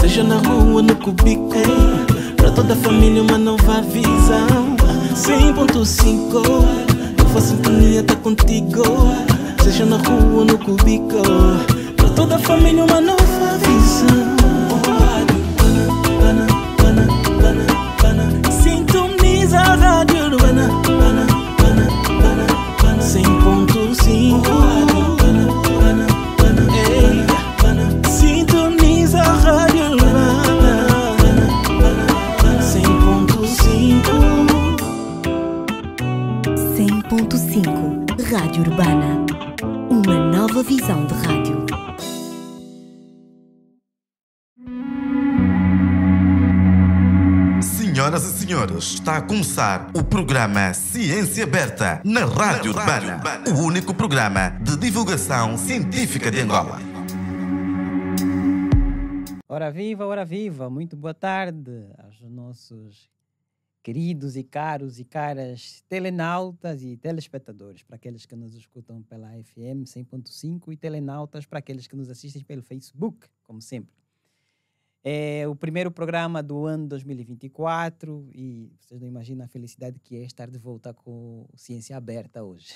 seja na rua, no cubico, pra toda a família uma nova visão. 100.5, nova sintonia tá contigo. Seja na rua, no cubico, pra toda a família uma nova visão. Sintoniza a rádio urbana, 100.5. Sintoniza a rádio urbana, 100.5. 100.5 Rádio Urbana, uma nova visão de rádio. Senhoras e senhores, está a começar o programa Ciência Aberta na Rádio Urbana, o único programa de divulgação científica de Angola. Ora viva, muito boa tarde aos nossos queridos e caros e caras telenautas e telespectadores, para aqueles que nos escutam pela FM 100.5 e telenautas para aqueles que nos assistem pelo Facebook, como sempre. É o primeiro programa do ano 2024 e vocês não imaginam a felicidade que é estar de volta com Ciência Aberta hoje.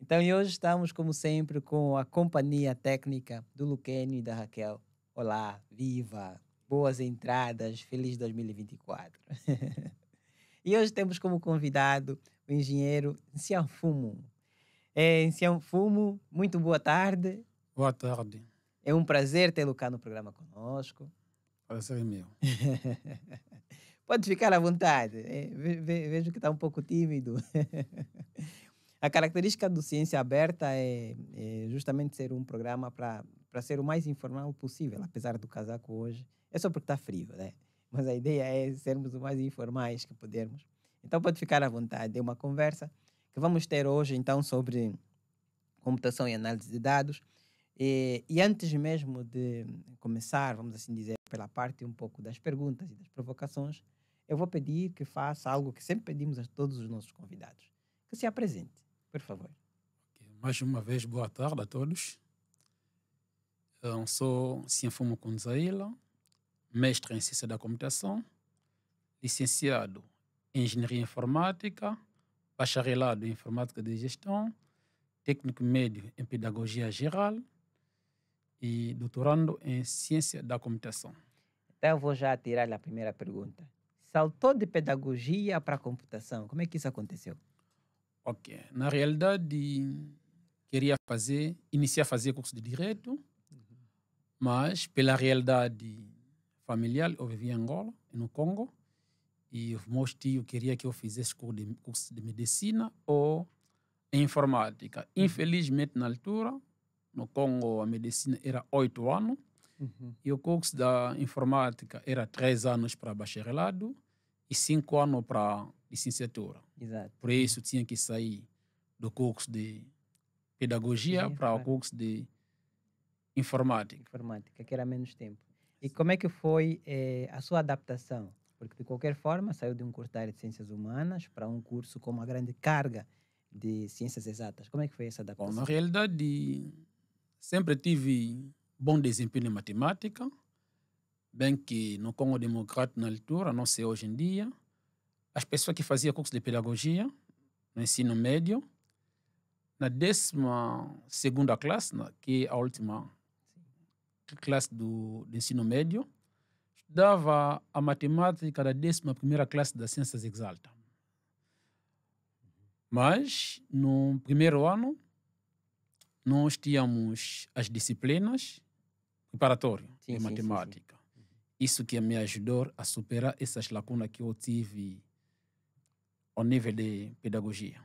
Então, e hoje estamos, como sempre, com a companhia técnica do Luquênio e da Raquel. Olá, viva, boas entradas, feliz 2024. E hoje temos como convidado o engenheiro Ncianfumo. Ncianfumo, muito boa tarde. Boa tarde. É um prazer tê-lo cá no programa conosco. Prazer é meu. Pode ficar à vontade. Vejo que está um pouco tímido. A característica do Ciência Aberta é justamente ser um programa para ser o mais informal possível, apesar do casaco hoje. É só porque está frio, né? Mas a ideia é sermos o mais informais que pudermos. Então pode ficar à vontade. É uma conversa que vamos ter hoje, então, sobre computação e análise de dados. E antes mesmo de começar, vamos assim dizer, pela parte um pouco das perguntas e das provocações, eu vou pedir que faça algo que sempre pedimos a todos os nossos convidados. Que se apresente, por favor. Mais uma vez, boa tarde a todos. Eu sou Ncianfumo Kunzaila, mestre em Ciência da Computação, licenciado em Engenharia Informática, bacharelado em Informática de Gestão, técnico médio em Pedagogia Geral e doutorando em Ciência da Computação. Então eu vou já tirar a primeira pergunta. Saltou de Pedagogia para Computação. Como é que isso aconteceu? Ok. Na realidade, queria iniciar a fazer curso de Direito, mas pela realidade familiar, eu vivia em Angola, no Congo, e o meu tio queria que eu fizesse curso de Medicina ou Informática. Infelizmente, na altura, no Congo, a Medicina era 8 anos, e o curso da Informática era 3 anos para bacharelado e 5 anos para licenciatura. Exato. Por isso, tinha que sair do curso de Pedagogia para o curso de Informática. Informática, que era menos tempo. E como é que foi a sua adaptação? Porque, de qualquer forma, saiu de um curso da área de Ciências Humanas para um curso com uma grande carga de Ciências Exatas. Como é que foi essa adaptação? Bom, na realidade, sempre tive bom desempenho em matemática, bem que no Congo Democrático, na altura, não sei hoje em dia, as pessoas que faziam curso de Pedagogia, no ensino médio, na 12ª classe, que é a última classe do ensino médio, estudava a matemática da 11ª classe das Ciências Exatas. Mas, no primeiro ano, nós tínhamos as disciplinas preparatórias de matemática. Sim. Isso que me ajudou a superar essas lacunas que eu tive ao nível de pedagogia.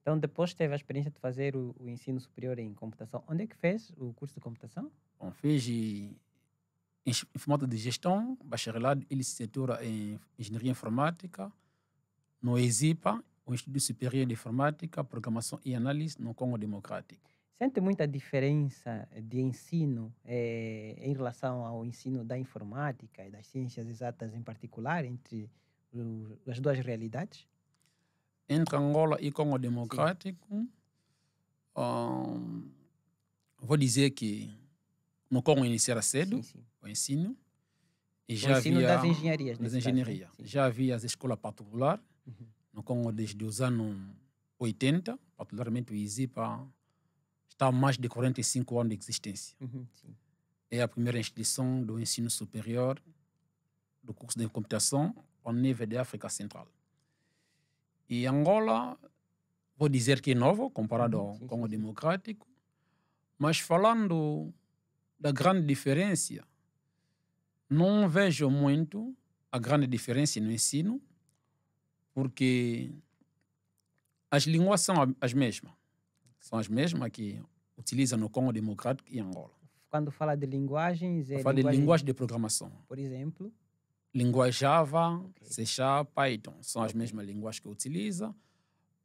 Então, depois teve a experiência de fazer o ensino superior em computação. Onde é que fez o curso de computação? Bom, fiz Informática de Gestão, bacharelado e licenciatura em Engenharia Informática, no ESIPA, o Instituto Superior de Informática, Programação e Análise, no Congo Democrático. Sente muita diferença de ensino em relação ao ensino da informática e das ciências exatas em particular, entre as duas realidades? Entre Angola e Congo Democrático, vou dizer que no Congo iniciara cedo Sim. o ensino. E O já ensino havia das engenharias. das nesse caso, né? engenharia. Sim. Já havia as escolas particulares Uhum. no Congo desde os anos 80, particularmente o ISIPA, está há mais de 45 anos de existência. Sim. É a primeira instituição do ensino superior do curso de computação ao nível da África Central. E Angola, vou dizer que é novo comparado ao Sim, Congo sim. Democrático, mas falando da grande diferença, não vejo muito a grande diferença no ensino, porque as línguas são as mesmas. São as mesmas que utilizam no Congo Democrático e Angola. Quando fala de linguagens, Eu falo de linguagem de programação. por exemplo. Linguagem Java, Ok. C Sharp, Python. São as mesmas linguagens que utiliza.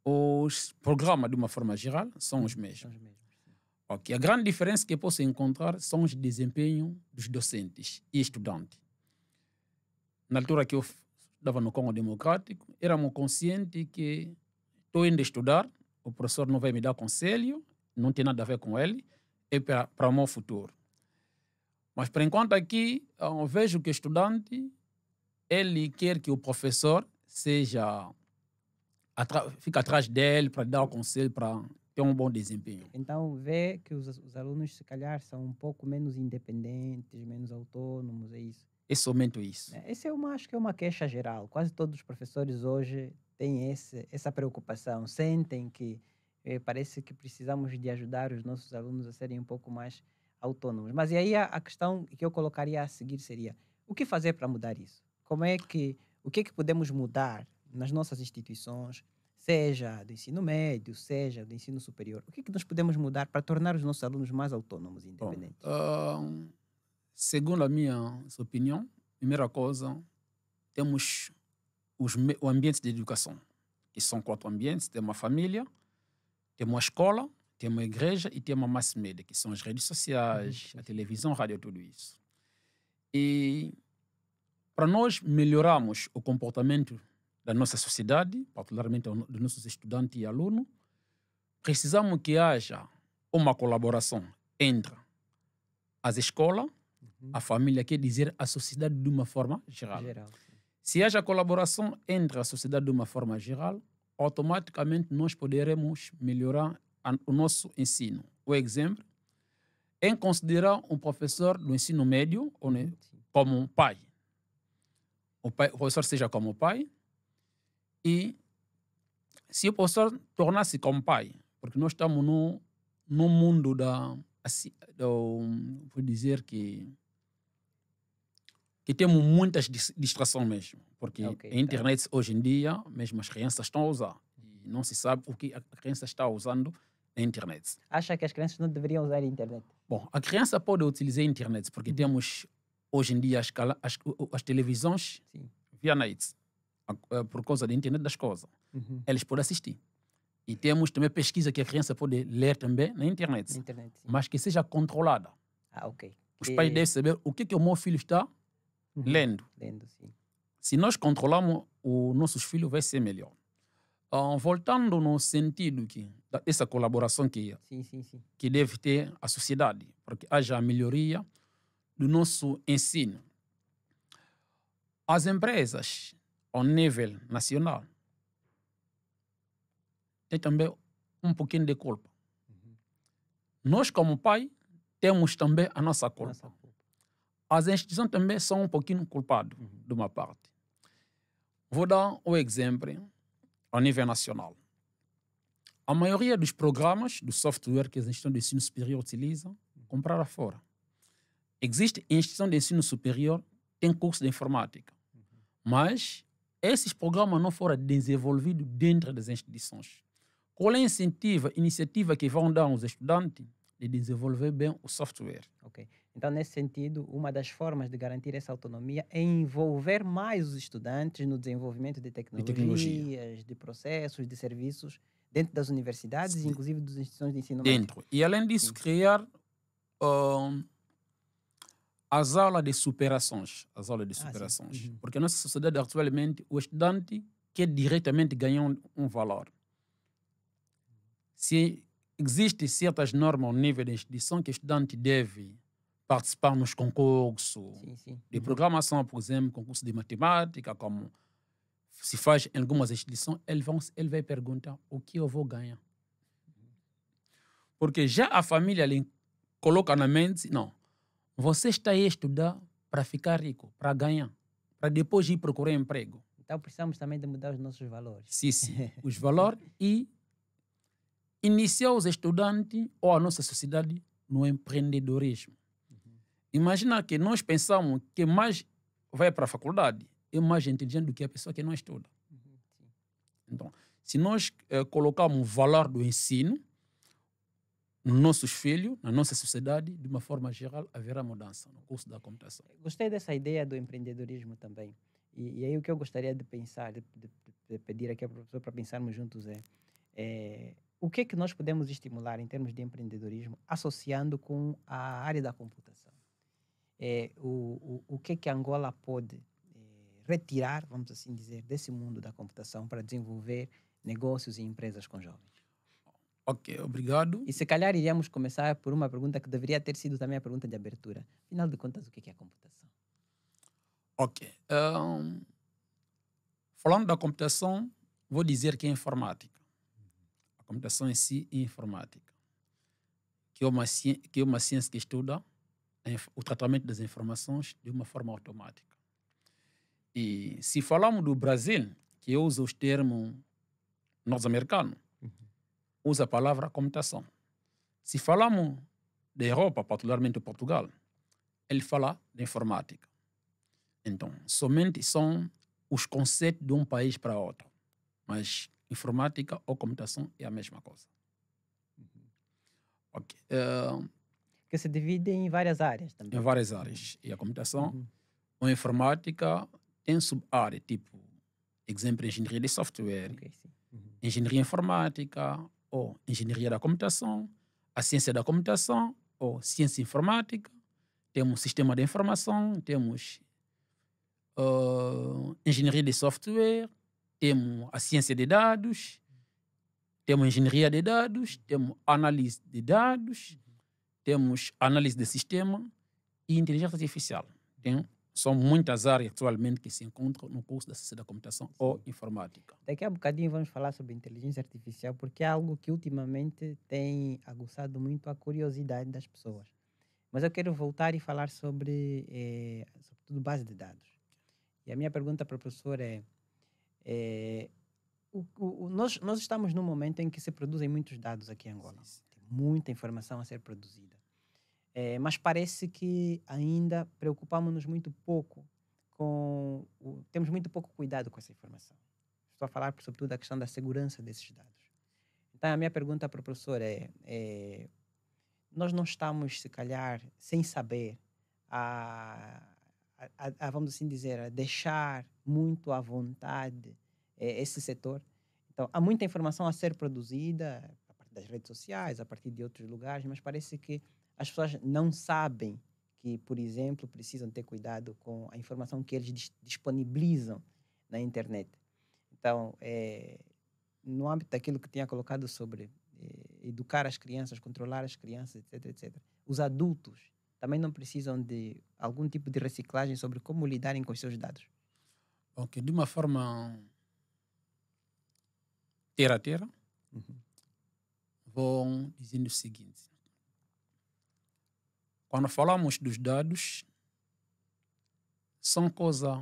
Os programas, de uma forma geral, são os mesmos. São os mesmos. Sim. Ok. A grande diferença que eu posso encontrar são os desempenhos dos docentes e estudantes. Na altura que eu estudava no Congo Democrático, éramos conscientes que estou indo estudar, o professor não vai me dar conselho, não tem nada a ver com ele, é para o meu futuro. Mas, por enquanto, aqui, eu vejo que o estudante, ele quer que o professor fique atrás dele para dar o conselho, para ter um bom desempenho. Então, vê que os alunos, se calhar, são um pouco menos independentes, menos autônomos, é isso. É somente isso. Esse acho que é uma queixa geral. Quase todos os professores hoje têm essa preocupação. Sentem que parece que precisamos de ajudar os nossos alunos a serem um pouco mais autônomos. Mas e aí a questão que eu colocaria a seguir seria: o que fazer para mudar isso? O que é que podemos mudar nas nossas instituições, seja do ensino médio, seja do ensino superior? O que é que nós podemos mudar para tornar os nossos alunos mais autônomos e independentes? Segundo a minha opinião, primeira coisa, temos os ambientes de educação, que são 4 ambientes. Temos a família, temos a escola, temos a igreja e temos a mass media, que são as redes sociais, a televisão, a rádio, tudo isso. E para nós melhorarmos o comportamento da nossa sociedade, particularmente dos nossos estudantes e alunos, precisamos que haja uma colaboração entre as escolas, a família, quer dizer, a sociedade de uma forma geral. Se haja colaboração entre a sociedade de uma forma geral, automaticamente nós poderemos melhorar o nosso ensino. O exemplo é considerar um professor do ensino médio como um pai. O professor seja como pai, e se o professor tornar-se como pai, porque nós estamos no mundo vou dizer que temos muitas distrações mesmo, porque a internet hoje em dia, mesmo as crianças estão a usar, e não se sabe o que a criança está usando na internet. Acha que as crianças não deveriam usar a internet? Bom, a criança pode utilizar a internet, porque temos hoje em dia as televisões via net, por causa da internet das coisas. Eles podem assistir. E temos também pesquisa que a criança pode ler também na internet, mas que seja controlada. Os pais devem saber o que o meu filho está lendo. Se nós controlamos os nossos filhos, vai ser melhor. Voltando no sentido dessa colaboração que deve ter a sociedade, para que haja a melhoria do nosso ensino. As empresas, ao nível nacional, têm também um pouquinho de culpa. Nós, como pai, temos também a nossa culpa. As instituições também são um pouquinho culpadas, de uma parte. Vou dar um exemplo ao nível nacional. A maioria dos programas, do software que as instituições de ensino superior utilizam, compraram fora. Existe instituição de ensino superior, tem curso de informática, mas esses programas não foram desenvolvidos dentro das instituições. Qual é a iniciativa que vão dar aos estudantes de desenvolver bem o software? Então, nesse sentido, uma das formas de garantir essa autonomia é envolver mais os estudantes no desenvolvimento de tecnologias, de processos, de serviços dentro das universidades e inclusive das instituições de ensino médio. E além disso, criar as aulas de superações. Porque a nossa sociedade atualmente, o estudante quer diretamente ganhar um valor. Se existem certas normas ao nível da instituição que o estudante deve participar nos concursos Sim. de programação, por exemplo, concurso de matemática, como se faz em algumas instituições, ele vai perguntar o que eu vou ganhar. Porque já a família lhe coloca na mente, não, você está aí a estudar para ficar rico, para ganhar, para depois ir procurar emprego. Então precisamos também de mudar os nossos valores. Sim, os valores e iniciar os estudantes ou a nossa sociedade no empreendedorismo. Imagina que nós pensamos que mais vai para a faculdade é mais inteligente do que a pessoa que não estuda. Então, se nós colocarmos o valor do ensino nos nossos filhos, na nossa sociedade, de uma forma geral, haverá mudança no curso da computação. Gostei dessa ideia do empreendedorismo também. E aí o que eu gostaria de pensar, de pedir aqui ao professor para pensarmos juntos é o que é que nós podemos estimular em termos de empreendedorismo associando com a área da computação. O que é que Angola pode retirar, vamos assim dizer, desse mundo da computação para desenvolver negócios e empresas com jovens. Ok, obrigado. E se calhar iríamos começar por uma pergunta que deveria ter sido também a pergunta de abertura. Afinal de contas, o que é a computação? Ok. Falando da computação, vou dizer que é informática. A computação em si é informática, que é uma ciência que estuda o tratamento das informações de uma forma automática. E se falamos do Brasil, que usa os termos norte-americanos, usa a palavra computação. Se falamos da Europa, particularmente Portugal, ele fala de informática. Então, somente são os conceitos de um país para outro. Mas informática ou computação é a mesma coisa. Ok. Que se divide em várias áreas também. Em várias áreas. E a computação, ou informática, tem sub-área, tipo, exemplo, engenharia de software, engenharia informática, ou engenharia da computação, a ciência da computação, ou ciência informática, temos sistema de informação, temos engenharia de software, temos a ciência de dados, temos engenharia de dados, temos análise de dados, temos análise de sistema e inteligência artificial. São muitas áreas atualmente que se encontram no curso da ciência da computação ou informática. Daqui a bocadinho vamos falar sobre inteligência artificial, porque é algo que ultimamente tem aguçado muito a curiosidade das pessoas. Mas eu quero voltar e falar sobre, sobretudo, base de dados. E a minha pergunta para o professor nós estamos num momento em que se produzem muitos dados aqui em Angola. Tem muita informação a ser produzida. Mas parece que ainda preocupamos-nos muito pouco temos muito pouco cuidado com essa informação. Estou a falar, sobretudo, da questão da segurança desses dados. Então, a minha pergunta para o professor nós não estamos, se calhar, sem saber, vamos assim dizer, a deixar muito à vontade esse setor. Então, há muita informação a ser produzida a partir das redes sociais, a partir de outros lugares, mas parece que as pessoas não sabem que, por exemplo, precisam ter cuidado com a informação que eles disponibilizam na internet. Então, no âmbito daquilo que tinha colocado sobre educar as crianças, controlar as crianças, etc. Os adultos também não precisam de algum tipo de reciclagem sobre como lidarem com os seus dados? Ok, de uma forma terra, vou dizendo o seguinte. Quando falamos dos dados, são coisas...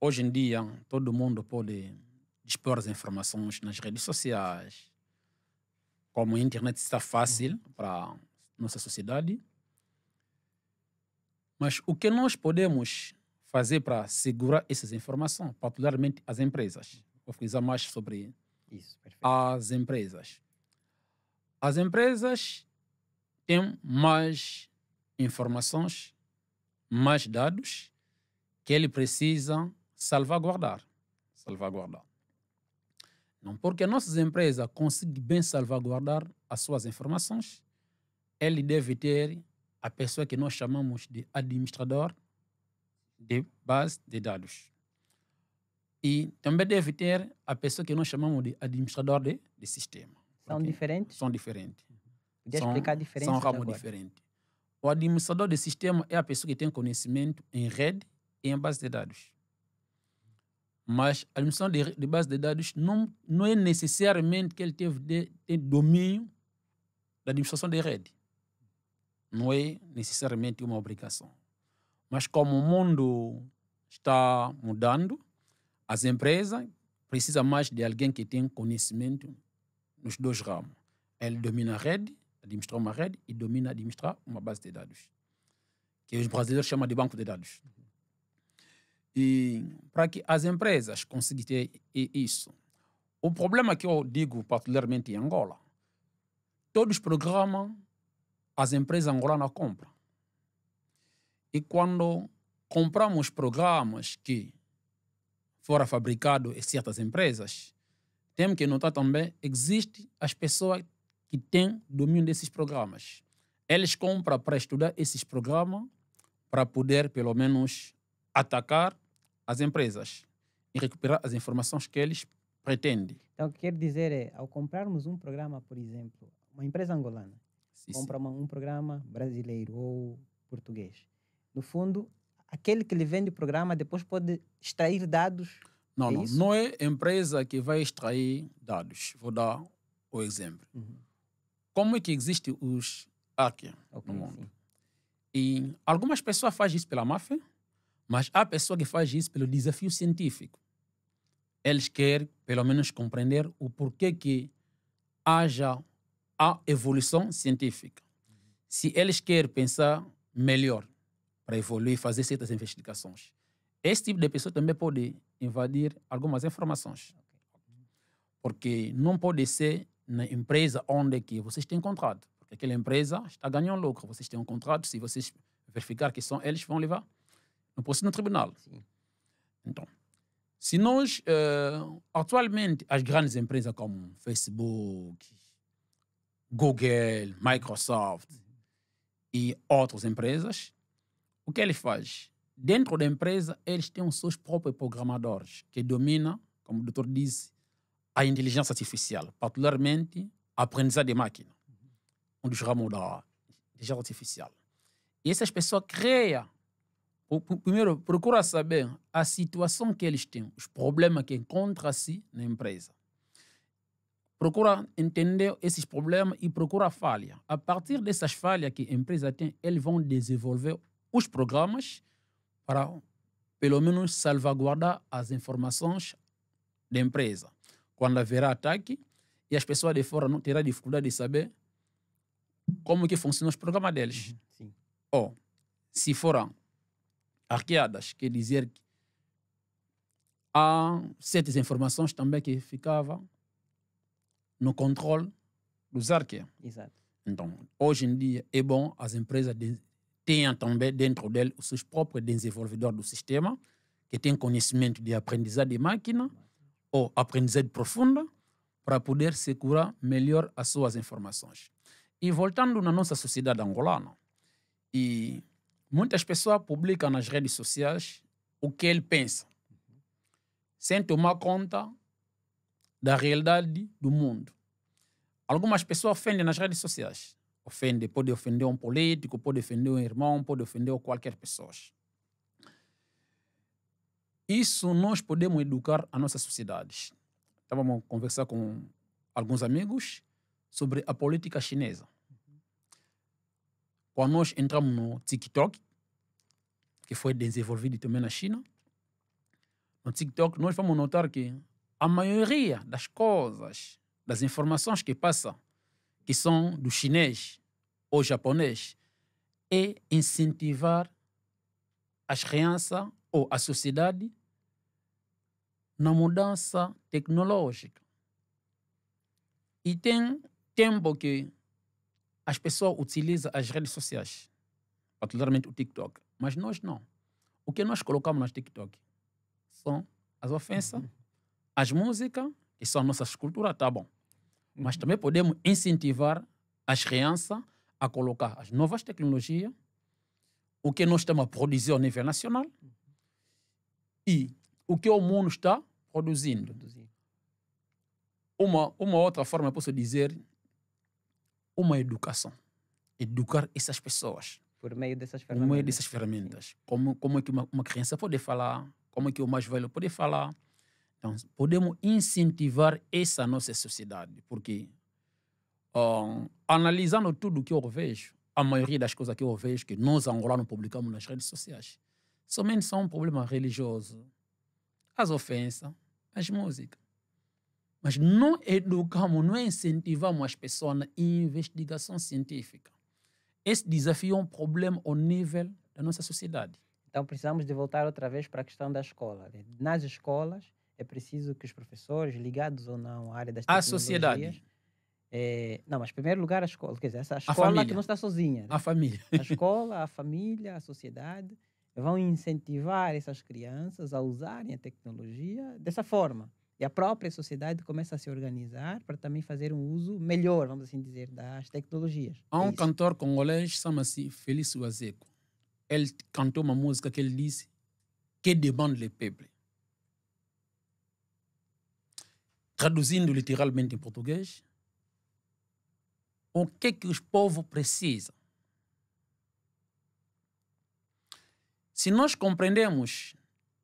Hoje em dia, todo mundo pode dispor as informações nas redes sociais. Como a internet está fácil para a nossa sociedade. Mas o que nós podemos fazer para segurar essas informações, particularmente as empresas? Vou frisar mais sobre isso. Perfeito. As empresas. As empresas têm mais informações, mais dados que ele precisa salvaguardar. Não, porque nossas empresas conseguem bem salvaguardar as suas informações, ele deve ter a pessoa que nós chamamos de administrador de base de dados. E também deve ter a pessoa que nós chamamos de administrador de sistema. São diferentes? São diferentes. Podia explicar a diferença? São ramos diferentes. O administrador de sistema é a pessoa que tem conhecimento em rede e em base de dados. Mas a administração de base de dados não é necessariamente que ele tem domínio da administração de rede. Não é necessariamente uma obrigação. Mas como o mundo está mudando, as empresas precisam mais de alguém que tem conhecimento nos dois ramos. Ele domina a rede, administrar uma rede, e domina administrar uma base de dados, que os brasileiros chamam de banco de dados. E para que as empresas consigam ter isso, o problema que eu digo particularmente em Angola, todos os programas as empresas angolanas compram. E quando compramos programas que foram fabricados em certas empresas, temos que notar também que existem as pessoas que têm domínio desses programas. Eles compram para estudar esses programas para poder, pelo menos, atacar as empresas e recuperar as informações que eles pretendem. Então, o que quer dizer é, ao comprarmos um programa, por exemplo, uma empresa angolana, compra um programa brasileiro ou português. No fundo, aquele que lhe vende o programa depois pode extrair dados. Não é a empresa que vai extrair dados. Vou dar o exemplo. Como é que existem os hackers no mundo? Sim. E algumas pessoas fazem isso pela máfia, mas há pessoas que fazem isso pelo desafio científico. Eles querem, pelo menos, compreender o porquê que haja a evolução científica. Se eles querem pensar melhor para evoluir e fazer certas investigações, esse tipo de pessoa também pode invadir algumas informações. Porque não pode ser na empresa onde que vocês têm contrato. Porque aquela empresa está ganhando lucro. Vocês têm um contrato, se vocês verificar que são eles, vão levar no tribunal. Sim. Então, se nós, atualmente, as grandes empresas como Facebook, Google, Microsoft e outras empresas, o que eles fazem? Dentro da empresa, eles têm os seus próprios programadores que dominam, como o doutor disse, a inteligência artificial, particularmente a aprendizagem de máquina, um dos ramos da inteligência artificial. E essas pessoas criam, primeiro, procuram saber a situação que eles têm, os problemas que encontram-se na empresa. Procura entender esses problemas e procura falha. A partir dessas falhas que a empresa tem, eles vão desenvolver os programas para, pelo menos, salvaguardar as informações da empresa. Quando haverá ataque, e as pessoas de fora não terão dificuldade de saber como que funcionam os programas deles. Sim. Ou, se foram hackeadas, quer dizer que há certas informações também que ficavam no controle dos hackers. Exato. Então, hoje em dia, é bom as empresas tenham também dentro dele os seus próprios desenvolvedores do sistema, que têm conhecimento de aprendizagem de máquina ou aprendizagem profunda, para poder segurar melhor as suas informações. E voltando na nossa sociedade angolana, e muitas pessoas publicam nas redes sociais o que ele pensa, sem tomar conta da realidade do mundo. Algumas pessoas ofendem nas redes sociais. Pode ofender um político, pode ofender um irmão, pode ofender qualquer pessoa. Isso nós podemos educar a nossa sociedade. Estávamos a conversar com alguns amigos sobre a política chinesa. Quando nós entramos no TikTok, que foi desenvolvido também na China, no TikTok nós vamos notar que a maioria das coisas, das informações que passam, que são do chinês ou japonês, é incentivar as crianças ou a sociedade na mudança tecnológica. E tem tempo que as pessoas utilizam as redes sociais, particularmente o TikTok, mas nós não. O que nós colocamos no TikTok são as ofensas, as músicas, que são nossas culturas, tá bom. Mas também podemos incentivar as crianças a colocar as novas tecnologias, o que nós estamos a produzir ao nível nacional e o que o mundo está produzindo. Uma outra forma, eu posso dizer, uma educação. Educar essas pessoas. Por meio dessas Por ferramentas. meio dessas ferramentas. Como é que uma criança pode falar, como é que o mais velho pode falar. Então, podemos incentivar essa nossa sociedade, porque analisando tudo que eu vejo, a maioria das coisas que eu vejo que nós angolanos publicamos nas redes sociais, somente são um problema religioso, as ofensas, as músicas. Mas não educamos, não incentivamos as pessoas na investigação científica. Esse desafio é um problema ao nível da nossa sociedade. Então precisamos de voltar outra vez para a questão da escola. Nas escolas é preciso que os professores, ligados ou não à área das A tecnologias... sociedade. Não, mas em primeiro lugar a escola. Quer dizer, essa escola família. que não está sozinha. Né? A família. A escola, a família, a sociedade vão incentivar essas crianças a usarem a tecnologia dessa forma. E a própria sociedade começa a se organizar para também fazer um uso melhor, vamos assim dizer, das tecnologias. Há um isso. cantor congolês, chama-se Felício Azeco. Ele cantou uma música que ele disse que demande le peuple. Traduzindo literalmente em português, o que os povos precisam? Se nós compreendemos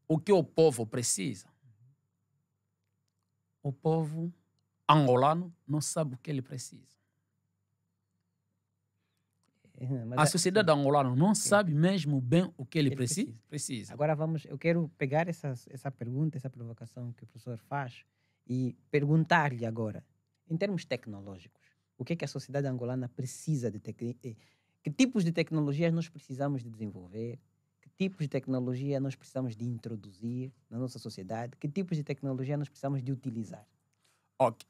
o que o povo precisa, o povo angolano não sabe o que ele precisa. Mas A sociedade angolana não sabe mesmo bem o que ele Ele precisa. Agora eu quero pegar essa pergunta, essa provocação que o professor faz e perguntar-lhe agora, em termos tecnológicos, o que é que a sociedade angolana precisa de que tipos de tecnologias nós precisamos de desenvolver, que tipos de tecnologia nós precisamos de introduzir na nossa sociedade, que tipos de tecnologia nós precisamos de utilizar. Ok.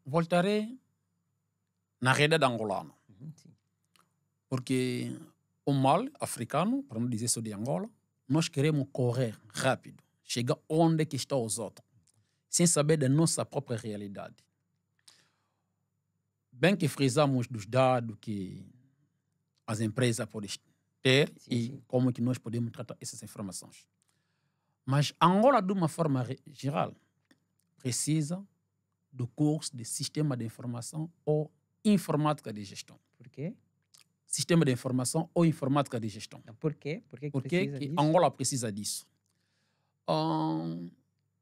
Voltarei na realidade angolana. Sim. Porque o mal africano, para não dizer só de Angola, nós queremos correr rápido, chegar onde é que estão os outros, sem saber da nossa própria realidade. Bem que frisamos dos dados que as empresas podem ter e como que nós podemos tratar essas informações. Mas Angola, de uma forma geral, precisa do curso de Sistema de Informação ou Informática de Gestão. Por quê? Sistema de Informação ou Informática de Gestão. Por quê? Por que Por precisa que disso? Angola precisa disso?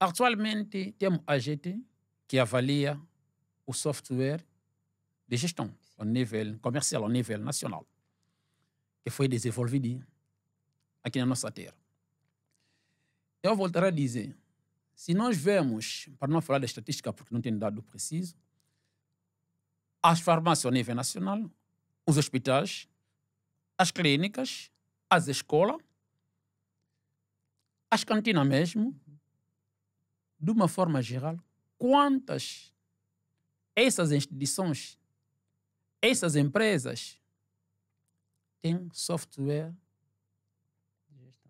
Atualmente, temos a AGT, que avalia o software de gestão ao nível comercial, ao nível nacional, que foi desenvolvido aqui na nossa terra. Eu voltarei a dizer, se nós vemos, para não falar da estatística, porque não tem dado preciso, as farmácias ao nível nacional, os hospitais, as clínicas, as escolas, as cantinas mesmo, de uma forma geral, quantas essas instituições, essas empresas têm software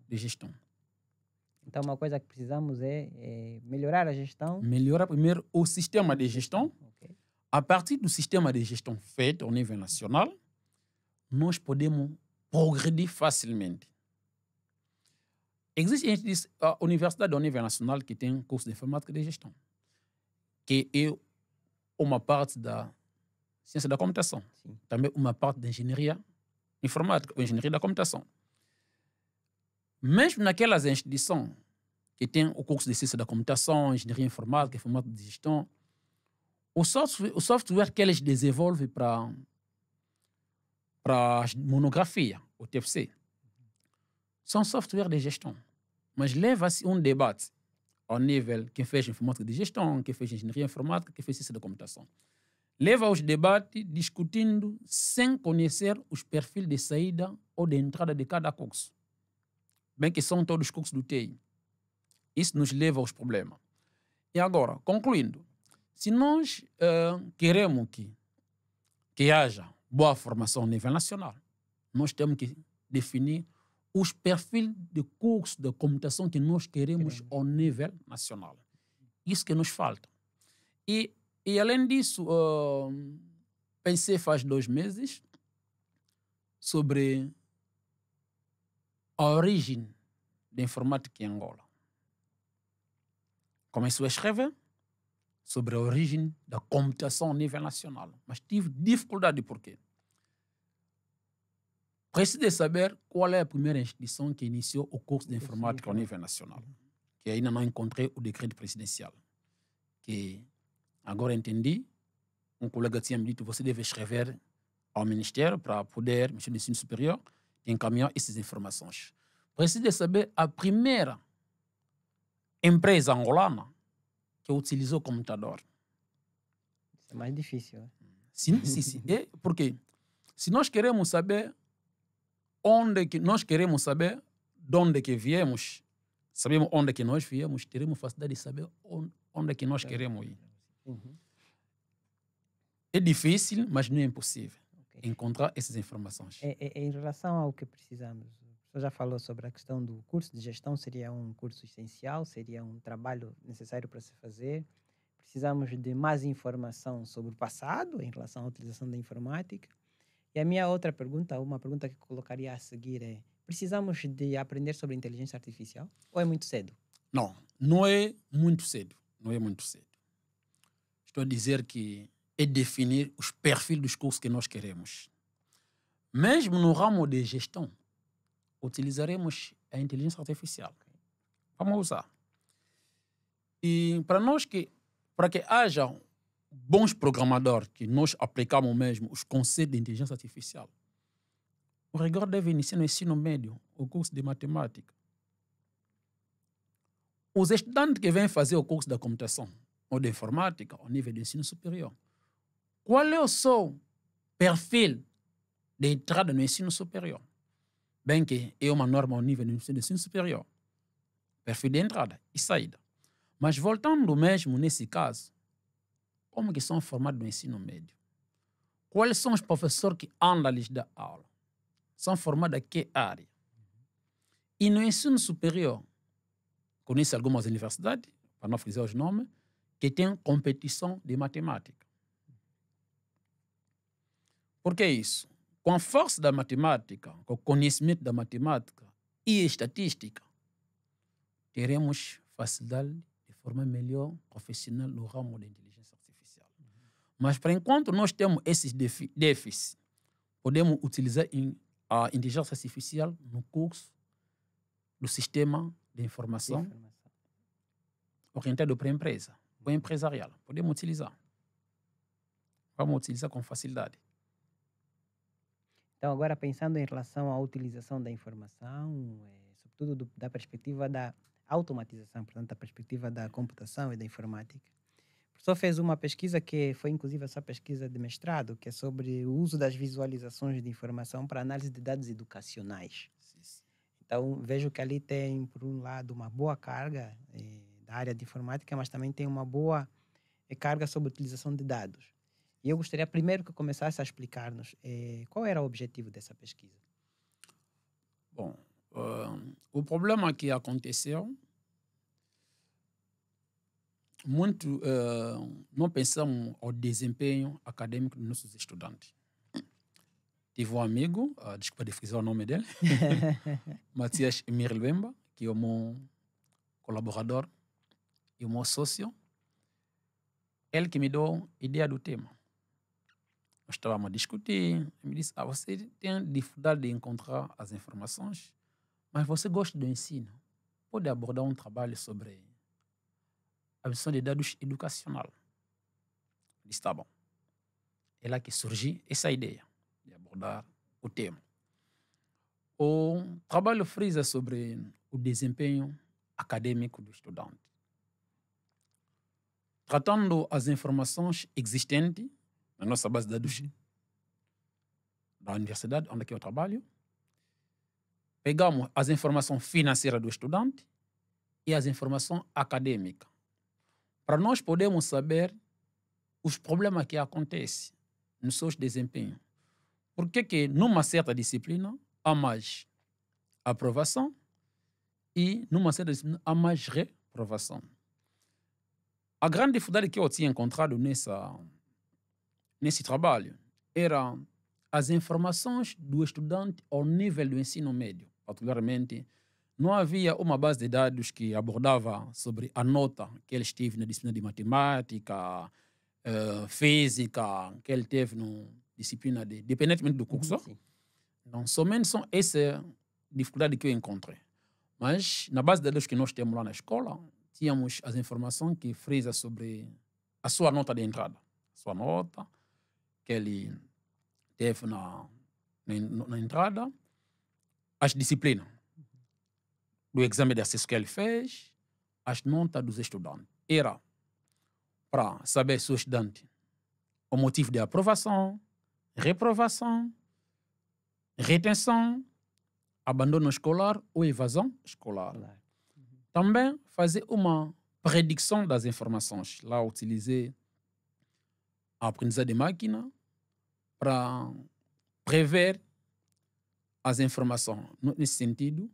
de gestão. Então, uma coisa que precisamos é melhorar a gestão. Melhorar primeiro o sistema de gestão. Okay. A partir do sistema de gestão feito ao nível nacional, nós podemos progredir facilmente. Existe a universidade ao nível nacional que tem curso de informática de gestão, que é uma parte da ciência da computação, Sim. também uma parte da engenharia informática, ou engenharia da computação. Mesmo naquelas instituições que têm o curso de ciência da computação, engenharia informática, informática de gestão, o software que eles desenvolvem para a monografia, o TFC, são software de gestão. Mas leva-se um debate ao nível quem fez informática de gestão, quem fez engenharia informática, quem fez ciência da computação. Leva aos debates discutindo sem conhecer os perfis de saída ou de entrada de cada curso. Bem que são todos os cursos do TI. Isso nos leva aos problemas. E agora, concluindo, se nós queremos que haja boa formação a nível nacional, nós temos que definir os perfis de curso de computação que nós queremos ao nível nacional. Isso que nos falta. E além disso, pensei faz 2 meses sobre a origem da informática em Angola. Comecei a escrever sobre a origem da computação a nível nacional, mas tive dificuldade por quê? precisa saber qual é a primeira instituição que iniciou o curso de informática ao nível nacional. Que ainda não encontrei o decreto presidencial. Que agora entendi, um colega tinha me dito, você deve escrever ao Ministério para poder, Ministério do Ensino Superior, encaminhar essas informações. Precisa saber a primeira empresa angolana que utilizou o computador. Isso é mais difícil. Né? Sim. Porque se nós queremos saber de onde que viemos, sabemos onde que nós viemos, teremos facilidade de saber onde que nós queremos ir. Uhum. É difícil, mas não é impossível encontrar essas informações. Em relação ao que precisamos, você já falou sobre a questão do curso de gestão, seria um curso essencial, seria um trabalho necessário para se fazer. Precisamos de mais informação sobre o passado em relação à utilização da informática. E a minha outra pergunta, uma pergunta que colocaria a seguir é: precisamos de aprender sobre inteligência artificial ou é muito cedo? Não é muito cedo. Estou a dizer que é definir os perfis dos cursos que nós queremos. Mesmo no ramo de gestão, utilizaremos a inteligência artificial. Vamos usar. E para que haja bons programadores, que nós aplicamos mesmo os conceitos de inteligência artificial, o rigor deve iniciar no ensino médio, o curso de matemática. Os estudantes que vêm fazer o curso da computação ou de informática ao nível do ensino superior, qual é o seu perfil de entrada no ensino superior? Bem que é uma norma ao nível do ensino superior. Perfil de entrada e saída. Mas voltando mesmo nesse caso, como que são formados no ensino médio? Quais são os professores que andam a lhes dar aula? São formados a que área? E no ensino superior, conheço algumas universidades, para não dizer os nomes, que têm competição de matemática. Por que isso? Com a força da matemática, com o conhecimento da matemática e estatística, teremos facilidade de formar melhor profissional no ramo da inteligência artificial. Mas, por enquanto, nós temos esses déficits. Podemos utilizar a inteligência artificial no curso do sistema de informação orientado para a empresa, para o empresarial. Podemos utilizar. Vamos utilizar com facilidade. Então, agora pensando em relação à utilização da informação, sobretudo da perspectiva da automatização, portanto, da perspectiva da computação e da informática, o professor fez uma pesquisa que foi, inclusive, essa pesquisa de mestrado, que é sobre o uso das visualizações de informação para análise de dados educacionais. Então, vejo que ali tem, por um lado, uma boa carga da área de informática, mas também tem uma boa carga sobre a utilização de dados. E eu gostaria primeiro que começasse a explicar-nos qual era o objetivo dessa pesquisa. Bom, o problema que aconteceu, não pensamos ao desempenho acadêmico dos nossos estudantes. Tive um amigo, desculpa de frisar o nome dele, Matias Emir Luemba, que é o meu colaborador e o meu sócio. Ele que me deu a ideia do tema. Nós estávamos a discutir, ele me disse, você tem dificuldade de encontrar as informações, mas você gosta do ensino. Pode abordar um trabalho sobre a missão de dados educacional. Eu disse, tá bom. É lá que surgiu essa ideia de abordar o tema. O trabalho frisa sobre o desempenho acadêmico do estudante. Tratando as informações existentes na nossa base de dados da universidade, onde é que eu trabalho, pegamos as informações financeiras do estudante e as informações acadêmicas, para nós podermos saber os problemas que acontecem nos seus desempenhos. Por que numa certa disciplina há mais aprovação e numa certa disciplina há mais reprovação? A grande dificuldade que eu tinha encontrado nesse trabalho era as informações do estudante ao nível do ensino médio. Particularmente, não havia uma base de dados que abordava sobre a nota que ele teve na disciplina de matemática, física, que ele teve na disciplina independentemente do curso. Sim. Então, somente são essa dificuldade que eu encontrei. Mas, na base de dados que nós temos lá na escola, tínhamos as informações que frisa sobre a sua nota de entrada. A sua nota que ele teve na entrada, as disciplinas do exame de acesso que ele fez, as notas dos estudantes. Era para saber se o estudante, o motivo de aprovação, reprovação, retenção, abandono escolar ou evasão escolar. Também fazer uma predição das informações. Lá utilizei a aprendizagem de máquina para prever as informações. Nesse sentido,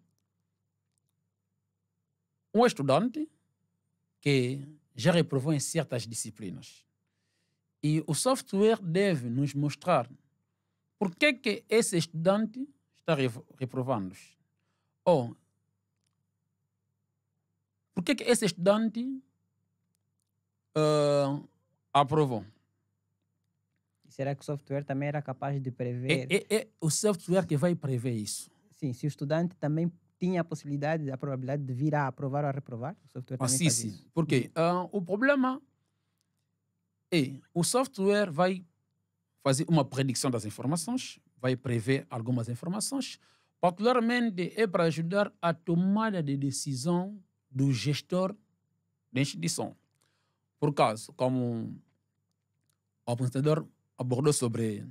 um estudante que já reprovou em certas disciplinas e o software deve nos mostrar por que esse estudante está reprovando. Ou por que esse estudante aprovou. Será que o software também era capaz de prever? É o software que vai prever isso. Sim, se o estudante também tinha a possibilidade, a probabilidade de vir a aprovar ou a reprovar, o software também faz Sim. isso. Porque o problema é o software vai fazer uma predição das informações, vai prever algumas informações, particularmente é para ajudar a tomada de decisão do gestor da instituição. Por caso, como o apresentador abordou sobre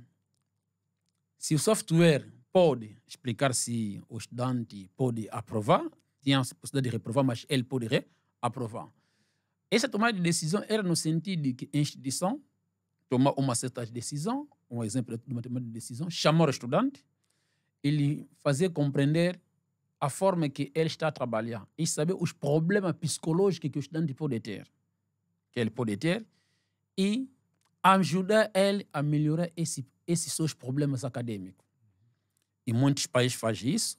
se o software pode explicar se o estudante pode aprovar, tinha a possibilidade de reprovar, mas ele pode reaprovar. Essa tomada de decisão era no sentido de que a instituição toma uma certa decisão, um exemplo de uma tomada de decisão, chamar o estudante, ele fazer compreender a forma que ele está a trabalhar e saber os problemas psicológicos que o estudante pode ter, e ajudar ele a melhorar esses seus problemas acadêmicos. E muitos países fazem isso.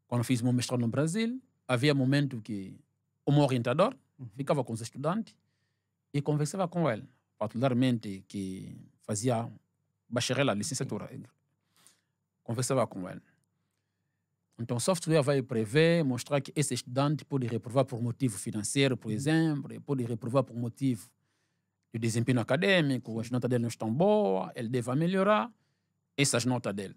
Quando fiz meu mestrado no Brasil, havia momento que um orientador ficava com os estudantes e conversava com ele, particularmente que fazia bacharel, licenciatura. Conversava com ele. Então, o software vai prever, mostrar que esse estudante pode reprovar por motivo financeiro, por exemplo, pode reprovar por motivo de desempenho acadêmico, as notas dele não estão boas, ele deve melhorar essas notas dele.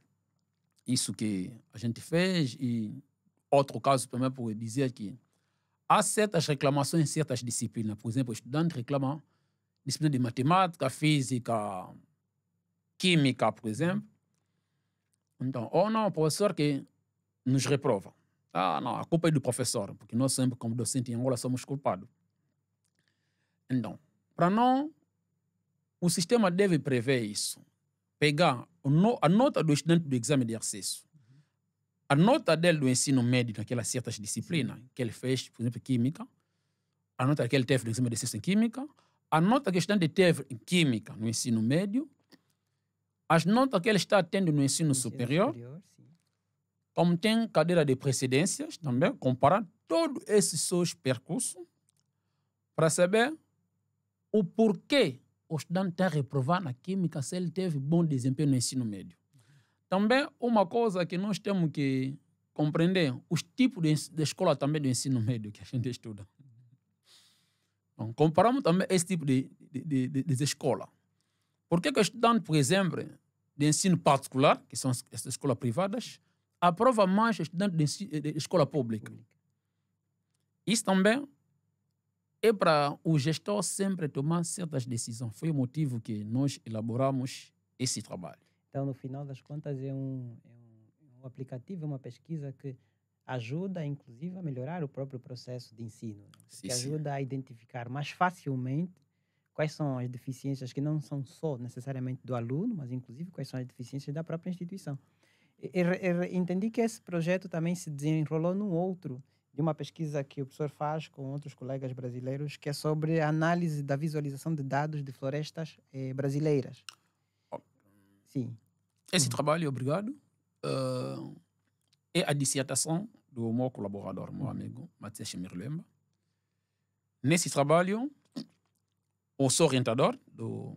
Isso que a gente fez. E outro caso também por dizer que há certas reclamações em certas disciplinas. Por exemplo, o estudante reclama disciplina de matemática, física, química, por exemplo. Então, ou não, o professor que nos reprova. Não, a culpa é do professor, porque nós sempre, como docente em Angola, somos culpados. Então, para não, o sistema deve prever isso. Pegar a nota do estudante do exame de acesso, a nota dele do ensino médio naquelas certas disciplinas que ele fez, por exemplo, química, a nota que ele teve no exame de acesso em química, a nota que o estudante teve em química no ensino médio, as notas que ele está tendo no ensino superior, como tem cadeira de precedências também, comparar todos esses seus percursos para saber o porquê o estudante está reprovando na química se ele teve bom desempenho no ensino médio. Também uma coisa que nós temos que compreender, os tipos de escola também do ensino médio que a gente estuda. Então, comparamos também esse tipo de escola. Por que o estudante, por exemplo, de ensino particular, que são essas escolas privadas, aprova mais estudantes de escola pública? Isso também é para o gestor sempre tomar certas decisões. Foi o motivo que nós elaboramos esse trabalho. Então, no final das contas, é um aplicativo, é uma pesquisa que ajuda, inclusive, a melhorar o próprio processo de ensino. Que ajuda a identificar mais facilmente quais são as deficiências que não são só necessariamente do aluno, mas, inclusive, quais são as deficiências da própria instituição. Entendi que esse projeto também se desenrolou num outro, de uma pesquisa que o professor faz com outros colegas brasileiros, que é sobre a análise da visualização de dados de florestas brasileiras. Sim. Esse trabalho, obrigado, é a dissertação do meu colaborador, meu amigo, Matias Chimirlemba. Nesse trabalho, eu sou orientador do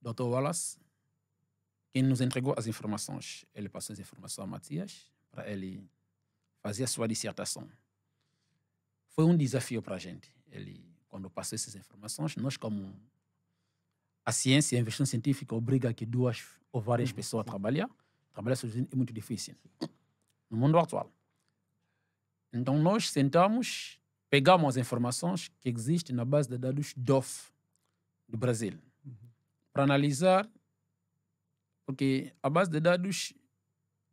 Dr. Wallace, quem nos entregou as informações, ele passou as informações a Matias para ele fazer a sua dissertação. Foi um desafio para a gente. Ele, quando passou essas informações, nós como a ciência e a investigação científica obriga que 2 ou várias pessoas a trabalhar sozinho é muito difícil no mundo atual. Então nós sentamos, pegamos as informações que existem na base de dados DOF do Brasil para analisar, porque a base de dados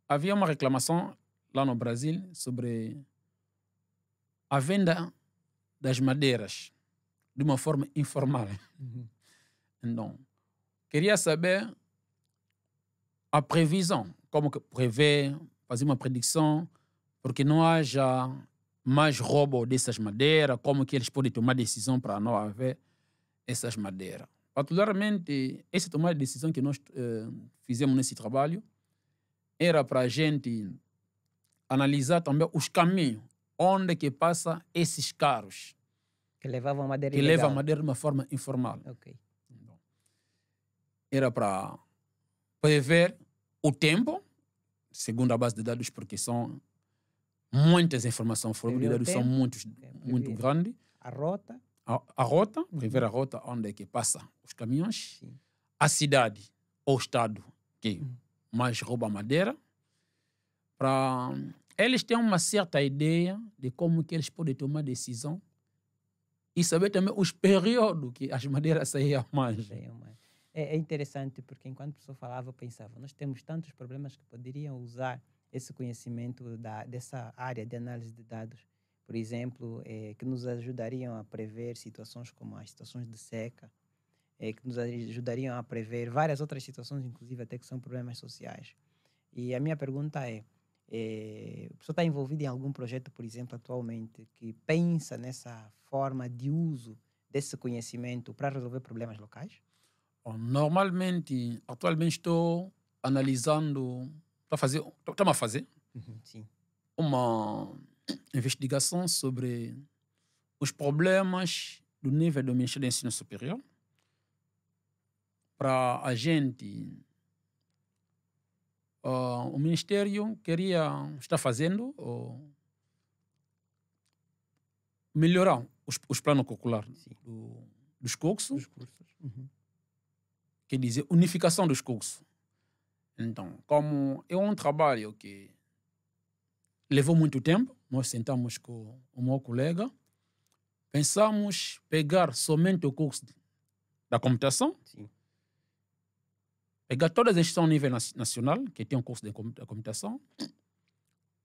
havia uma reclamação lá no Brasil sobre a venda das madeiras de uma forma informal. Então, queria saber a previsão, como que prever, fazer uma predição, porque não haja mais roubo dessas madeiras, como que eles podem tomar decisão para não haver essas madeiras. Particularmente, essa tomada de decisão que nós fizemos nesse trabalho era para a gente analisar também os caminhos onde que passa esses carros Que levavam a madeira que ilegal. levam a madeira de uma forma informal. Ok. Era para prever o tempo, segundo a base de dados, porque são muitas informações, foram de Prever o dados são tempo, muito prever grandes. A rota. A rota, prever a rota onde é que passa os caminhões, Sim. a cidade ou estado que mais rouba madeira, para eles terem uma certa ideia de como que eles podem tomar decisão e saber também os períodos que as madeiras saíam mais. É interessante porque enquanto a pessoa falava, eu pensava, nós temos tantos problemas que poderiam usar esse conhecimento dessa área de análise de dados, por exemplo, que nos ajudariam a prever situações como as situações de seca, que nos ajudariam a prever várias outras situações, inclusive até que são problemas sociais. E a minha pergunta é, a pessoa está envolvida em algum projeto, por exemplo, atualmente, que pensa nessa forma de uso desse conhecimento para resolver problemas locais? Normalmente, atualmente estou analisando, estamos a fazer Sim. uma investigação sobre os problemas do nível do Ministério do Ensino Superior para a gente. O Ministério está fazendo melhorar os planos curriculares dos cursos. Quer dizer, unificação dos cursos. Então, como é um trabalho que levou muito tempo, nós sentamos com o meu colega, pensamos pegar somente o curso da computação, pegar todas as instituições a nível nacional que têm um curso de computação,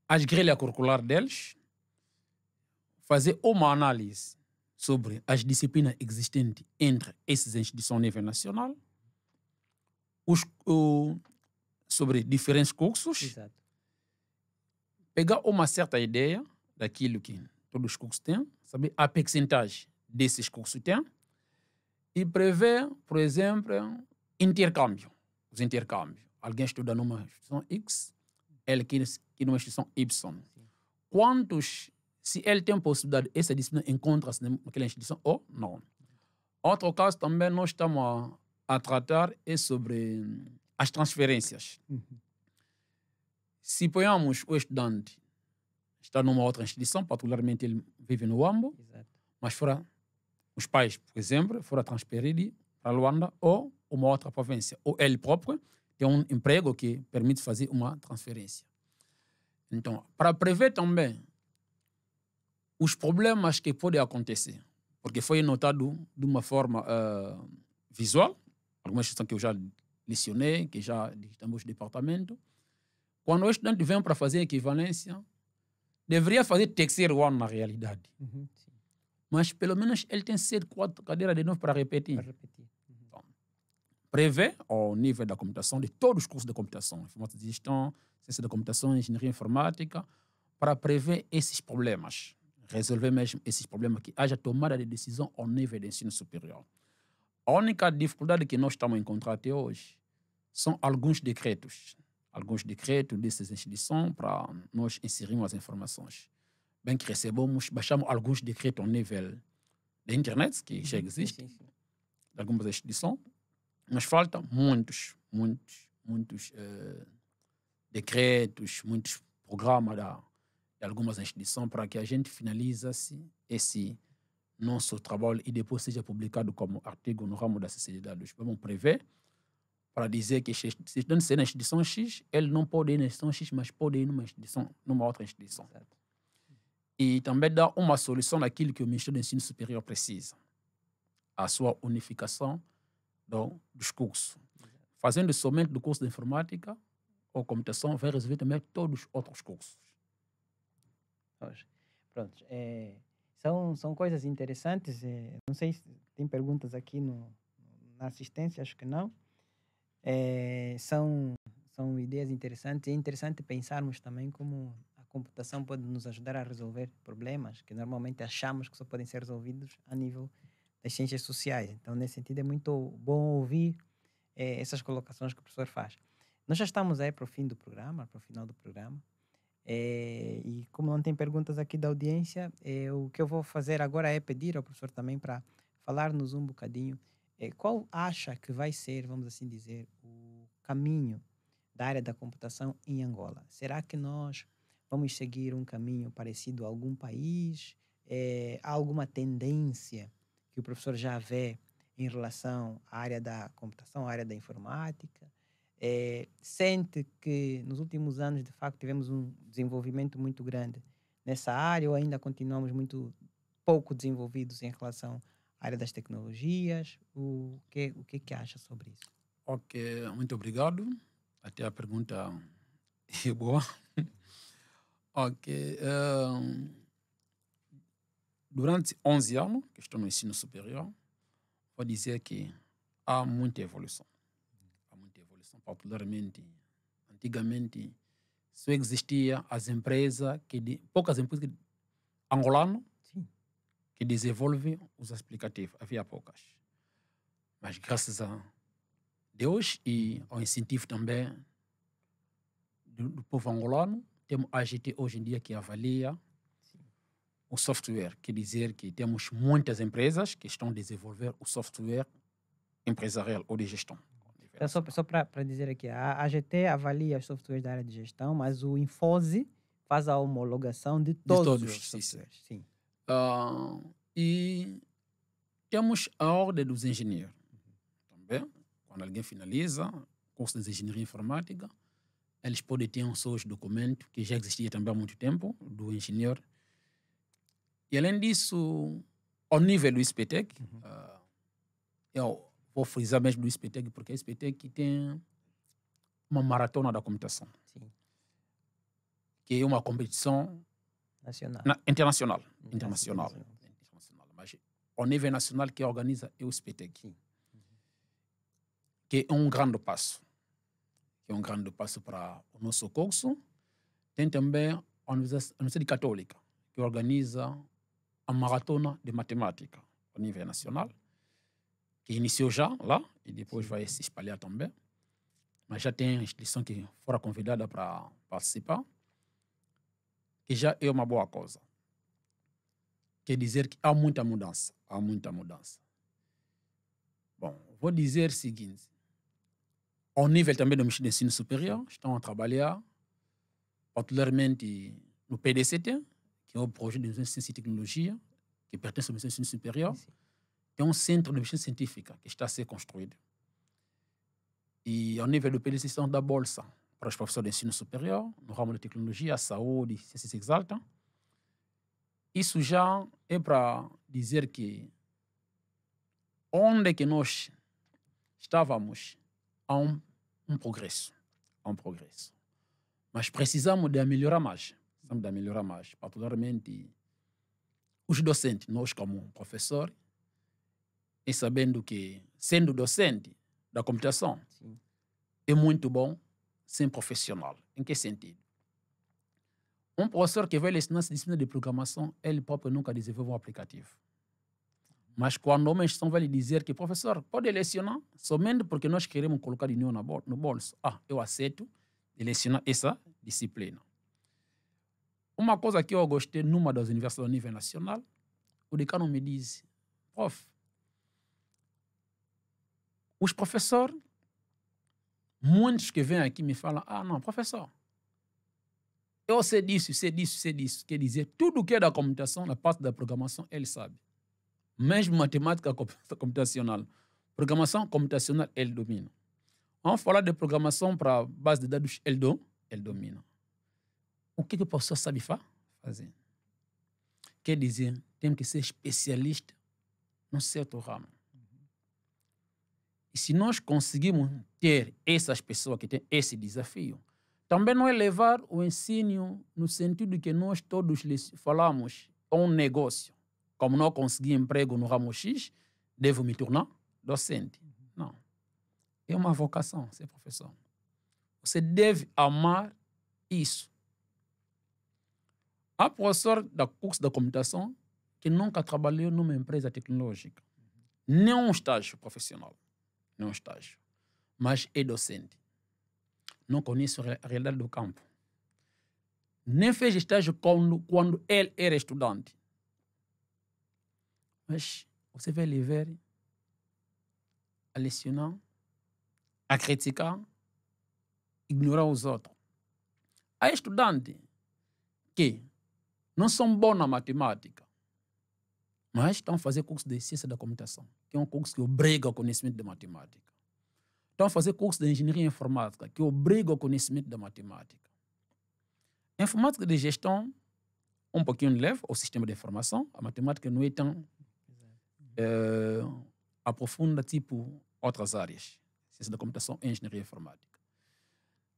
as grelhas curriculares deles, fazer uma análise sobre as disciplinas existentes entre essas instituições a nível nacional, sobre diferentes cursos, Exato. pegar uma certa ideia daquilo que todos os cursos têm, saber a percentagem desses cursos têm e prever, por exemplo, intercâmbio. Os intercâmbios. Alguém estuda numa instituição X, ele aqui numa instituição Y. Quantos, se ele tem possibilidade, essa disciplina encontra-se naquela instituição ou não? Outro caso também nós estamos a tratar é sobre as transferências. Se ponhamos o estudante está numa outra instituição, particularmente ele vive no Uambo, mas fora os pais, por exemplo, foram transferidos para Luanda ou uma outra província, ou ele próprio tem um emprego que permite fazer uma transferência. Então, para prever também os problemas que podem acontecer, porque foi notado de uma forma visual, algumas questões que eu já lecionei, que já digitamos no departamento, quando o estudante vem para fazer equivalência, deveria fazer terceiro ano na realidade. Mas pelo menos ele tem 4 cadeiras de novo para repetir. Então, prever ao nível da computação, de todos os cursos de computação, informática de gestão, ciência da computação, engenharia informática, para prever esses problemas, resolver mesmo esses problemas, que haja tomada de decisão ao nível do ensino superior. A única dificuldade que nós estamos a encontrar até hoje são alguns decretos dessas instituições para nós inserirmos as informações. Bem que baixamos alguns decretos ao nível da internet, que já existe, de algumas instituições, mas faltam muitos muitos decretos, muitos programas de algumas instituições para que a gente finalize esse nosso trabalho e depois seja publicado como artigo no ramo da acessibilidade. Vamos prever para dizer que se estudante ser na instituição X, ele não pode ir na instituição X, mas pode ir numa outra instituição. Exato. E também dá uma solução daquilo que o Ministério do Ensino Superior precisa. A sua unificação dos cursos. Fazendo somente do curso de informática ou computação, vai resolver também todos os outros cursos. Pronto. São coisas interessantes. Não sei se tem perguntas aqui na assistência, acho que não. São ideias interessantes. É interessante pensarmos também como a computação pode nos ajudar a resolver problemas que normalmente achamos que só podem ser resolvidos a nível das ciências sociais. Então, nesse sentido, é muito bom ouvir essas colocações que o professor faz. Nós já estamos aí para o fim do programa, para o final do programa. E como não tem perguntas aqui da audiência, o que eu vou fazer agora é pedir ao professor também para falar-nos um bocadinho qual acha que vai ser, vamos assim dizer, o caminho da área da computação em Angola. Será que nós vamos seguir um caminho parecido a algum país? Há alguma tendência que o professor já vê em relação à área da computação, à área da informática? Sente que nos últimos anos, de facto, tivemos um desenvolvimento muito grande nessa área ou ainda continuamos muito pouco desenvolvidos em relação à área das tecnologias? O que acha sobre isso? Ok, muito obrigado. Até a pergunta é boa. Ok. Durante 11 anos que estou no ensino superior, vou dizer que há muita evolução. Particularmente, antigamente, só existia as empresas, poucas empresas angolanas que desenvolvem os aplicativos. Havia poucas. Mas graças a Deus e ao incentivo também do povo angolano, temos a AGT hoje em dia que avalia o software. Quer dizer que temos muitas empresas que estão a desenvolver o software empresarial ou de gestão. Então, só para dizer aqui, a AGT avalia os softwares da área de gestão, mas o Infose faz a homologação de todos os softwares. Sim. E temos a ordem dos engenheiros. Também, quando alguém finaliza o curso de engenharia informática, eles podem ter os seus documentos, que já existia também há muito tempo, do engenheiro. E além disso, ao nível do ISPTEC, eu vou frisar mesmo do ISPTEC, porque a ISPTEC tem uma maratona da computação. Sim. Que é uma competição internacional. Mas ao nível nacional que organiza é o ISPTEC. Que é um grande passo. Para o nosso curso. Tem também a Universidade Católica, que organiza a maratona de matemática ao nível nacional, que iniciou já lá e depois vai se espalhar também. Mas já tem instituição que fora convidada para participar, que já é uma boa coisa. Quer dizer que há muita mudança. Bom, vou dizer o seguinte. Ao nível também do Ministério do Ensino Superior, estão a trabalhar particularmente no PDCT, que é o projeto de ciência e tecnologia, que pertence ao Ministério do Ensino Superior. Tem um centro de pesquisa científica que está a ser construído. E ao nível do PDC, estão da bolsa para os professores de ensino superior, no ramo de tecnologia, saúde, ciências exalta. Isso já é para dizer que onde que nós estávamos, há um progresso. Mas precisamos de melhorar mais. Particularmente os docentes, nós como professores, e sabendo que, sendo docente da computação, é muito bom ser profissional. Em que sentido? Um professor que vai ensinar essa disciplina de programação, ele próprio nunca desenvolve um aplicativo. Mas quando uma instituição vai lhe dizer que, professor, pode lecionar somente porque nós queremos colocar dinheiro no bolso. Eu aceito de lecionar essa disciplina. Uma coisa que eu gostei numa das universidades a nível nacional, o decano me diz, prof, os professores, muitos que vêm aqui me falam, não, professor, eu sei disso. Quer dizer, tudo que é da computação, na parte da programação, ele sabe. Mesmo matemática computacional. Programação computacional, ele domina. Vamos falar de programação para base de dados, ele domina. O que o professor sabe fazer? Quer dizer, tem que ser especialista num certo ramo. E se nós conseguimos ter essas pessoas que têm esse desafio, também não é levar o ensino no sentido que nós todos lhes falamos um negócio. Como não consegui emprego no ramo X, devo me tornar docente. Não. É uma vocação ser professor. Você deve amar isso. Há professor da curso da computação que nunca trabalhou numa empresa tecnológica. Nem um estágio profissional. Nem um estágio. Mas é docente. Não conhece a realidade do campo. Nem fez estágio quando ele era estudante. Mas você vai lhe ver a lecionar, a criticar, ignorar os outros. Há estudantes que não são bons na matemática, mas estão a fazer curso de ciência da computação, que é um curso que obriga ao conhecimento de matemática. Estão a fazer curso de engenharia informática, que obriga ao conhecimento da matemática. A informática de gestão, um pouquinho leve ao sistema de informação, a matemática não é tão aprofunda tipo outras áreas, ciência da computação e engenharia informática.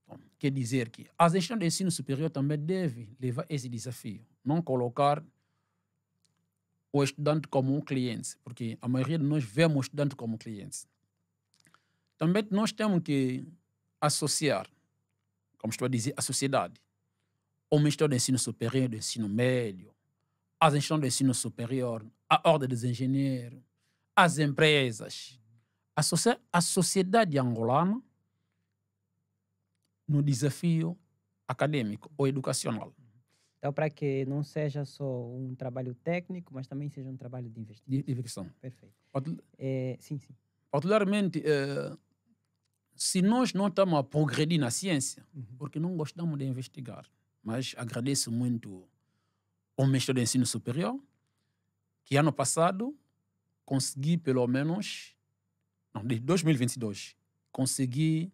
Então, quer dizer que a gestão do ensino superior também deve levar esse desafio, não colocar o estudante como um cliente, porque a maioria de nós vemos o estudante como cliente. Também nós temos que associar, como estou a dizer, a sociedade, o Ministério do Ensino Superior, do Ensino Médio, a gestão do ensino superior, a ordem dos engenheiros, as empresas, a sociedade angolana no desafio acadêmico ou educacional. Então, para que não seja só um trabalho técnico, mas também seja um trabalho de investigação. Perfeito. Sim. Particularmente, se nós não estamos a progredir na ciência, porque não gostamos de investigar, mas agradeço muito ao Ministério do Ensino Superior, que ano passado consegui pelo menos, de 2022, consegui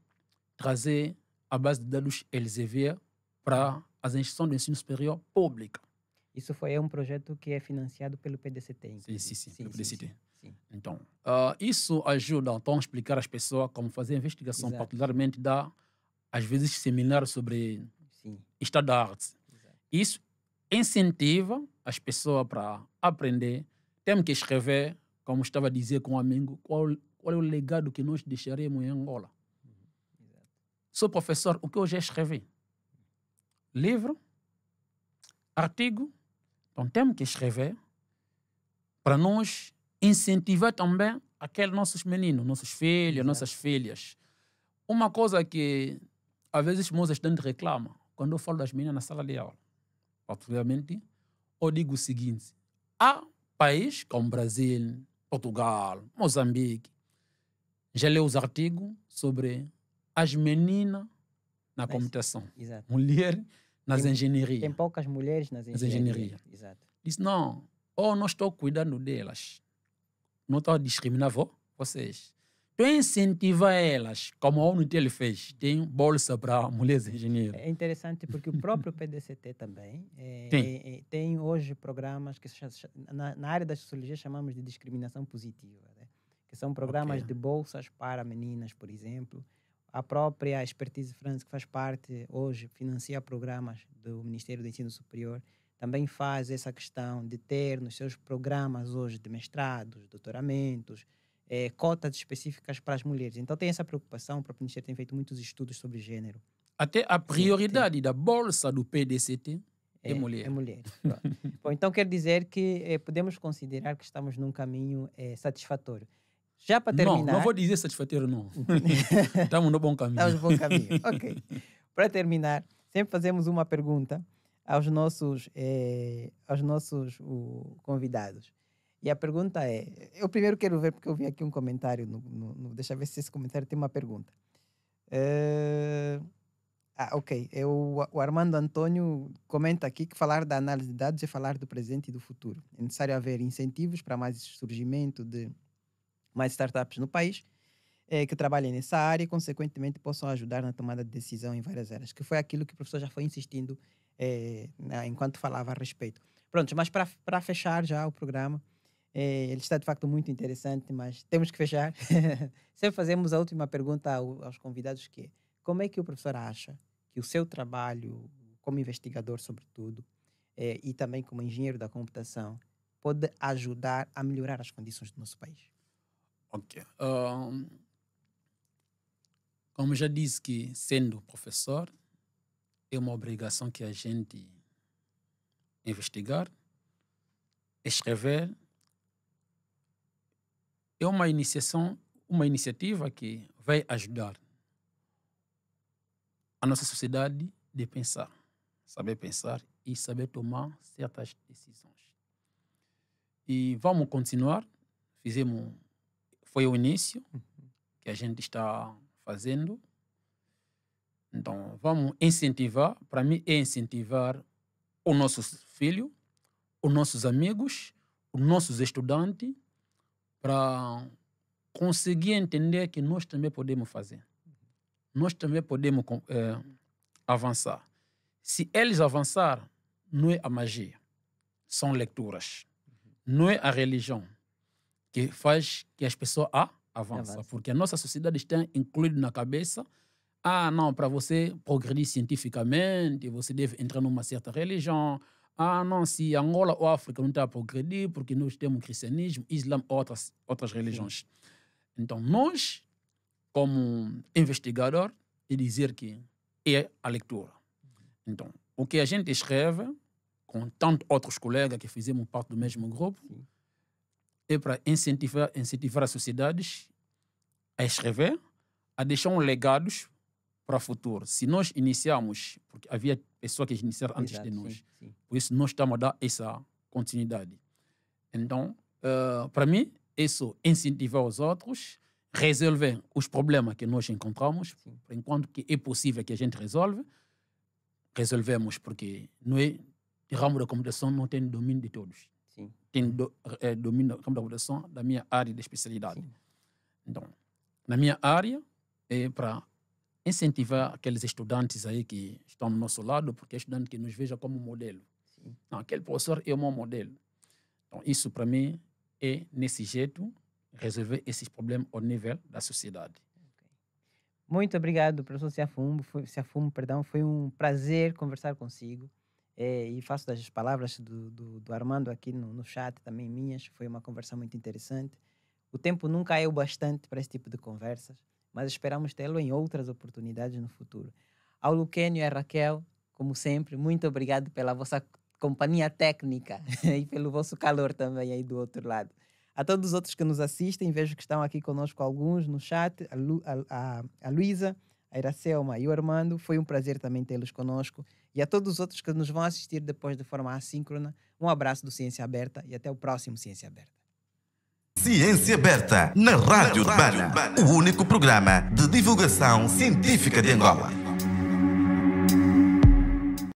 trazer a base de dados Elsevier para as instituições do ensino superior pública. Isso foi um projeto que é financiado pelo PDCT. Sim, pelo PDCT. Sim. Então, isso ajuda então, a explicar às pessoas como fazer investigação, exato, particularmente às vezes, seminários sobre estado da arte. Exato. Isso incentiva as pessoas para aprender. Temos que escrever, como estava a dizer com um amigo, qual é o legado que nós deixaremos em Angola. Sou professor, o que eu já escrevi? Livro, artigo. Então, temos que escrever para nós incentivar também aqueles nossos meninos, nossos filhos, exato, nossas filhas. Uma coisa que, às vezes, os meus estudantes reclamam, quando eu falo das meninas na sala de aula, particularmente, eu digo o seguinte: há países como Brasil, Portugal, Moçambique, já leu os artigos sobre as meninas na computação. Exato. Mulher nas engenharias. Tem poucas mulheres nas engenharias. Exato. Diz, não, não estou cuidando delas. Não estou a discriminar vocês. Estou a incentivar elas, como a UNITEL fez. Tem bolsa para mulheres engenheiras. É interessante porque o próprio PDCT também tem hoje programas que na área da sociologia chamamos de discriminação positiva, né? Que são programas de bolsas para meninas, por exemplo. A própria Expertise France, que faz parte hoje, financia programas do Ministério do Ensino Superior, também faz essa questão de ter nos seus programas hoje de mestrados, doutoramentos, cotas específicas para as mulheres. Então tem essa preocupação, o próprio Ministério tem feito muitos estudos sobre gênero. Até a prioridade da bolsa do PDCT é mulher. É mulher. Bom, então quer dizer que podemos considerar que estamos num caminho satisfatório. Já para terminar... Não vou dizer satisfatório, não. Estamos no bom caminho. Estamos no bom caminho, ok. Para terminar, sempre fazemos uma pergunta aos nossos convidados. E a pergunta é... Eu primeiro quero ver, porque eu vi aqui um comentário, deixa eu ver se esse comentário tem uma pergunta. Ok. O Armando Antônio comenta aqui que falar da análise de dados é falar do presente e do futuro. É necessário haver incentivos para mais surgimento de mais startups no país que trabalhem nessa área e, consequentemente, possam ajudar na tomada de decisão em várias áreas, que foi aquilo que o professor já foi insistindo enquanto falava a respeito. Pronto, mas para fechar já o programa, ele está de facto muito interessante, mas temos que fechar. Sempre fazemos a última pergunta aos convidados, que é: como é que o professor acha que o seu trabalho como investigador, sobretudo, e também como engenheiro da computação, pode ajudar a melhorar as condições do nosso país? Ok. Como já disse, que sendo professor, é uma obrigação que a gente investigar, escrever. É uma iniciativa que vai ajudar a nossa sociedade de saber pensar e saber tomar certas decisões. E vamos continuar. Foi o início que a gente está fazendo. Então, vamos incentivar. Para mim, é incentivar os nossos filhos, os nossos amigos, os nossos estudantes, para conseguir entender que nós também podemos fazer. Nós também podemos avançar. Se eles avançarem, não é a magia, são leituras. Não é a religião que faz que as pessoas avancem. Porque a nossa sociedade está incluída na cabeça: não, para você progredir cientificamente, você deve entrar numa certa religião. Não, se Angola ou África não está a progredir, porque nós temos cristianismo, Islã, outras religiões. Então, nós, como investigador, é dizer que é a leitura. Então, o que a gente escreve, com tantos outros colegas que fizemos parte do mesmo grupo, é para incentivar as sociedades a escrever, a deixar legados para o futuro. Se nós iniciamos, porque havia pessoas que iniciaram antes de nós, por isso nós estamos a dar essa continuidade. Então, para mim, isso incentivar os outros, resolver os problemas que nós encontramos, por enquanto que é possível que a gente resolvemos, porque não é o ramo da computação não tem domínio de todos. Tem domínio do ramo da computação da minha área de especialidade. Então, na minha área é para incentivar aqueles estudantes aí que estão do nosso lado, porque é estudante que nos veja como modelo. Não, aquele professor é o meu modelo. Então, isso para mim é, nesse jeito, resolver esses problemas ao nível da sociedade. Muito obrigado, professor Siafumo. Foi um prazer conversar consigo. E faço das palavras do Armando aqui no chat, também minhas. Foi uma conversa muito interessante. O tempo nunca é o bastante para esse tipo de conversas, mas esperamos tê-lo em outras oportunidades no futuro. Ao Luquênio e a Raquel, como sempre, muito obrigado pela vossa companhia técnica e pelo vosso calor também aí do outro lado. A todos os outros que nos assistem, vejo que estão aqui conosco alguns no chat, a Luísa, a Iracelma e o Armando. Foi um prazer também tê-los conosco. E a todos os outros que nos vão assistir depois de forma assíncrona, um abraço do Ciência Aberta e até o próximo Ciência Aberta. Ciência Aberta, na Rádio Urbana, o único programa de divulgação científica de Angola.